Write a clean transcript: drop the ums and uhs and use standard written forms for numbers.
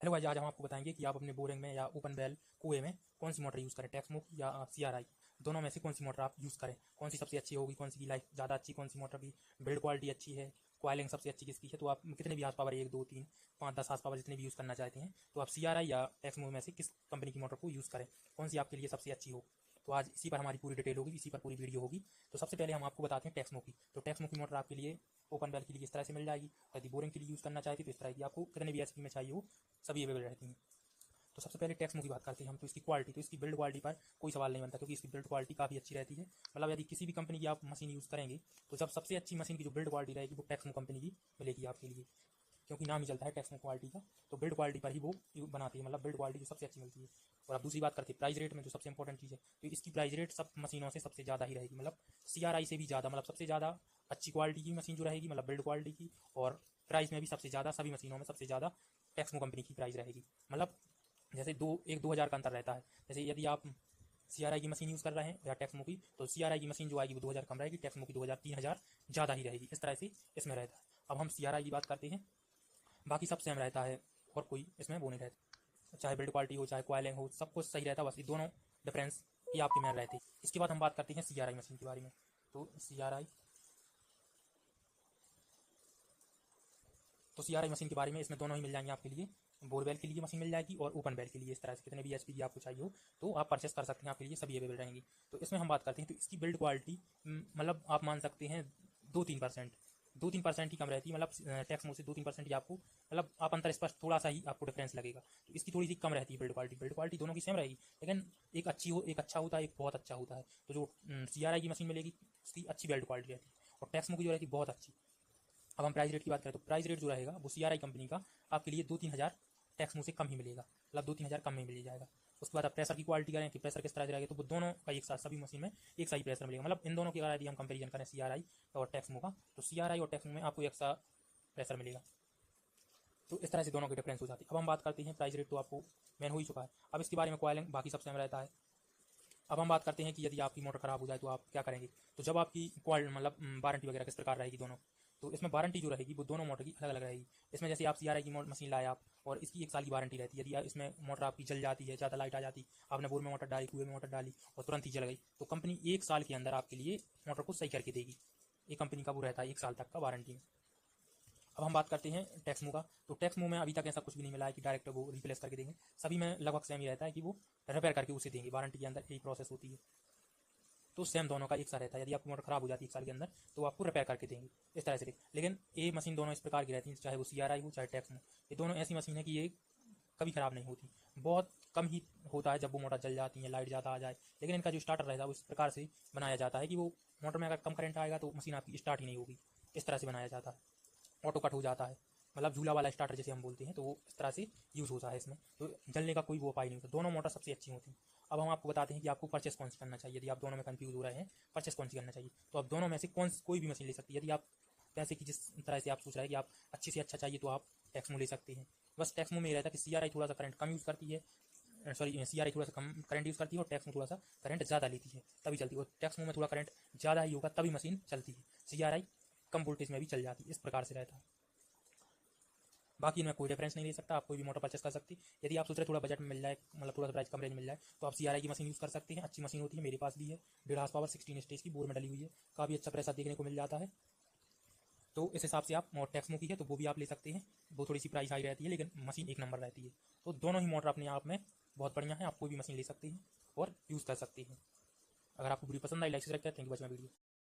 Hello guys, आज हम आपको बताएंगे कि आप अपने बोरिंग में या ओपन वेल कुएं में कौन सी मोटर यूज़ करें, टेक्समो की या सीआरआई। दोनों में से कौन सी मोटर आप यूज़ करें, कौन सी सबसे अच्छी होगी, कौन सी की लाइफ ज़्यादा अच्छी, कौन सी मोटर की बिल्ड क्वालिटी अच्छी है, कॉइलिंग सबसे अच्छी किसकी है। तो आप कितने भी हार्स पावर 1 2 3 5 10 हार्स पावर जितने भी यूज़ करना चाहते हैं, तो आप सीआरआई या टेक्समो में से किस कंपनी की मोटर को यूज़ करें, कौन सी आपके लिए सबसे अच्छी हो। तो आज इसी पर हमारी पूरी डिटेल होगी, इसी पर पूरी वीडियो होगी। तो सबसे पहले हम आपको बताते हैं टेक्समो की। तो टेक्समो की मोटर आपके लिए ओपन वेल के लिए इस तरह से मिल जाएगी। यदि बोरिंग के लिए यूज़ करना चाहती है तो इस तरह की आपको कितने भी एचपी में चाहिए हो सभी अवेलेबल रहती हैं। तो सबसे पहले टेक्समो की बात करते हैं हम। तो इसकी क्वालिटी, तो इसकी बिल्ड क्वालिटी पर कोई सवाल नहीं बनता, क्योंकि इसकी बिल्ड क्वालिटी काफ़ी अच्छी रहती है। मतलब यदि किसी भी कंपनी की आप मशीन यूज़ करेंगे तो जब सबसे अच्छी मशीन की जो बिल्ड क्वालिटी रहेगी वो टेक्समो कंपनी की मिलेगी आपके लिए, क्योंकि नाम ही चलता है टेक्समो क्वालिटी का। तो बिल्ड क्वालिटी पर ही वो बनाती है, मतलब बिल्ड क्वालिटी जो सबसे अच्छी मिलती है। और अब दूसरी बात करते हैं प्राइस रेट में, जो सबसे इंपॉर्टेंट चीज़ है, तो इसकी प्राइस रेट सब मशीनों से सबसे ज़्यादा ही रहेगी। मतलब सीआरआई से भी ज़्यादा, मतलब सबसे ज़्यादा अच्छी क्वालिटी की मशीन जो रहेगी, मतलब बिल्ड क्वालिटी की, और प्राइस में भी सबसे ज़्यादा, सभी मशीनों में सबसे ज़्यादा टेक्समो कंपनी की प्राइस रहेगी। मतलब जैसे 2,000 का अंतर रहता है। जैसे यदि आप सीआरआई की मशीन यूज़ कर रहे हैं या टेक्समो की, तो सीआरआई की मशीन जो आएगी वो 2,000 कम रहेगी, टेक्समो की 2,000 3,000 ज़्यादा ही रहेगी। इस तरह से इसमें रहता है। अब हम सीआरआई की बात करते हैं। बाकी सब सेम रहता है और कोई इसमें वो नहीं रहता, चाहे बिल्ड क्वालिटी हो चाहे क्वालिंग हो, सब कुछ सही रहता है। बस ये दोनों डिफरेंस ही आपके में रहती है। इसके बाद हम बात करते हैं सीआरआई मशीन के बारे में। तो सीआरआई मशीन के बारे में, इसमें दोनों ही मिल जाएंगे आपके लिए। बोरवेल के लिए मशीन मिल जाएगी और ओपन वेल के लिए। इस तरह से कितने भी एचपी की आपको चाहिए हो तो आप परचेस कर सकते हैं, आपके लिए सभी अवेलेबल रहेंगी। तो इसमें हम बात करते हैं, तो इसकी बिल्ड क्वालिटी मतलब आप मान सकते हैं 2-3% ही कम रहती है। मतलब टेक्समो से 2-3% ही आपको, मतलब आप अंतर स्पष्ट थोड़ा सा ही आपको डिफरेंस लगेगा। तो इसकी थोड़ी सी कम रहती है बिल्ड क्वालिटी दोनों की सेम रहेगी, लेकिन एक अच्छी हो, एक अच्छा होता है, एक बहुत अच्छा होता है। तो जो सीआरआई की मशीन मिलेगी उसकी अच्छी बिल्ड क्वालिटी रहती है और टेक्समो की जो रहती है बहुत अच्छी। अब हम प्राइस रेट की बात करें, तो प्राइस रेट जो रहेगा वो सीआरआई कंपनी का आपके लिए 2-3 हज़ार टेक्समो से कम ही मिलेगा, मतलब 2-3 हज़ार कम में मिल जाएगा। उसके बाद आप प्रेशर की क्वालिटी करें कि प्रेशर किस तरह से रहेगा, तो वो दोनों का एक साथ सभी मशीन में एक सा ही प्रेशर मिलेगा। मतलब इन दोनों की अगर यदि हम कंपेरिजन करें सीआरआई और टेक्समो का, तो सीआरआई और टेक्समो में आपको एक सा प्रेशर मिलेगा। तो इस तरह से दोनों की डिफरेंस हो जाती है। अब हम बात करते हैं प्राइस रेट, तो आपको मैन हो ही चुका है। अब इसके बारे में कॉइलिंग बाकी सब सेम रहता है। अब हम बात करते हैं कि यदि आपकी मोटर खराब हो जाए तो आप क्या करेंगे। तो जब आपकी क्वाल मतलब वारंटी वगैरह किस प्रकार रहेगी दोनों, तो इसमें वारंटी जो रहेगी वो दोनों मोटर की अलग अलग रहेगी। इसमें जैसे आप सीआरआई की मशीन लाए आप, और इसकी 1 साल की वारंटी रहती है। यदि इसमें मोटर आपकी जल जाती है, ज़्यादा लाइट आ जाती, आपने बोर में मोटर डाली, कुएं में मोटर डाली और तुरंत ही जल गई, तो कंपनी 1 साल के अंदर आपके लिए मोटर को सही करके देगी। ये कंपनी का वो रहता है 1 साल तक का वारंटी में। अब हम बात करते हैं टेक्समो का। तो टेक्समो में अभी तक ऐसा कुछ भी नहीं मिला है कि डायरेक्ट वो रिप्लेस करके देंगे। सभी में लगभग सेम ही रहता है कि वो रिपेयर करके उसे देंगे, वारंटी के अंदर यही प्रोसेस होती है। तो सेम दोनों का एक सा रहता है। यदि आपकी मोटर खराब हो जाती है 1 साल के अंदर तो आपको रिपेयर करके देंगे, इस तरह से। लेकिन ये मशीन दोनों इस प्रकार की रहती है, चाहे वो सीआरआई हो चाहे टेक्समो, ये दोनों ऐसी मशीन है कि ये कभी खराब नहीं होती। बहुत कम ही होता है जब वो मोटर जल जाती है, लाइट ज़्यादा आ जाए, लेकिन इनका जो स्टार्टर रहता है वो इस प्रकार से बनाया जाता है कि वो मोटर में अगर कम करंट आएगा तो मशीन आपकी स्टार्ट ही नहीं होगी। इस तरह से बनाया जाता है, ऑटो कट हो जाता है, मतलब झूला वाला स्टार्टर जैसे हम बोलते हैं, तो वो इस तरह से यूज़ होता है इसमें। तो जलने का कोई वो उपाय नहीं होता, दोनों मोटर सबसे अच्छी होती हैं। अब हम आपको बताते हैं कि आपको परचेस कौन सी करना चाहिए। यदि आप दोनों में कंफ्यूज हो रहे हैं परचेस कौन सी करना चाहिए, तो आप दोनों में से कोई भी मशीन ले सकती है। यदि आप पैसे की जिस तरह से आप सोच रहे हैं कि आप अच्छी से अच्छा चाहिए तो आप टेक्समो ले सकते हैं। बस टेक्समो में ये रहता है कि सीआरआई थोड़ा सा करंट कम यूज़ करती है, सॉरी सीआरआई थोड़ा सा कम करंट यूज़ करती है और टेक्समो थोड़ा सा करंट ज़्यादा लेती है तभी चलती है। और टेक्समो में थोड़ा करंट ज़्यादा ही होगा तभी मशीन चलती है, सीआरआई कम वोल्टेज में भी चल जाती है। इस प्रकार से रहता है। बाकी इनमें कोई डिफरेंस नहीं ले सकता, आप कोई भी मोटर परचेस कर सकती। यदि आप सोच रहे थोड़ा बजट में मिल जाए, मतलब थोड़ा सा प्राइस कम रेंज मिल जाए, तो आप सीआरआई की मशीन यूज़ कर सकते हैं। अच्छी मशीन होती है, मेरे पास भी है, 1.5 हार्स पावर 16 स्टेज की बोर में डली हुई है, काफ़ी अच्छा प्रेशर देखने को मिल जाता है। तो इस हिसाब से आप टेक्समो की है तो वो भी आप ले सकते हैं। वो थोड़ी सी प्राइस हाई रहती है लेकिन मशीन एक नंबर रहती है। तो दोनों ही मोटर अपने आप में बहुत बढ़िया है, आप कोई भी मशीन ले सकते हैं और यूज़ कर सकते हैं। अगर आपको वीडियो पसंद आई लाइक सब्सक्राइब करें। Thank you watch my video.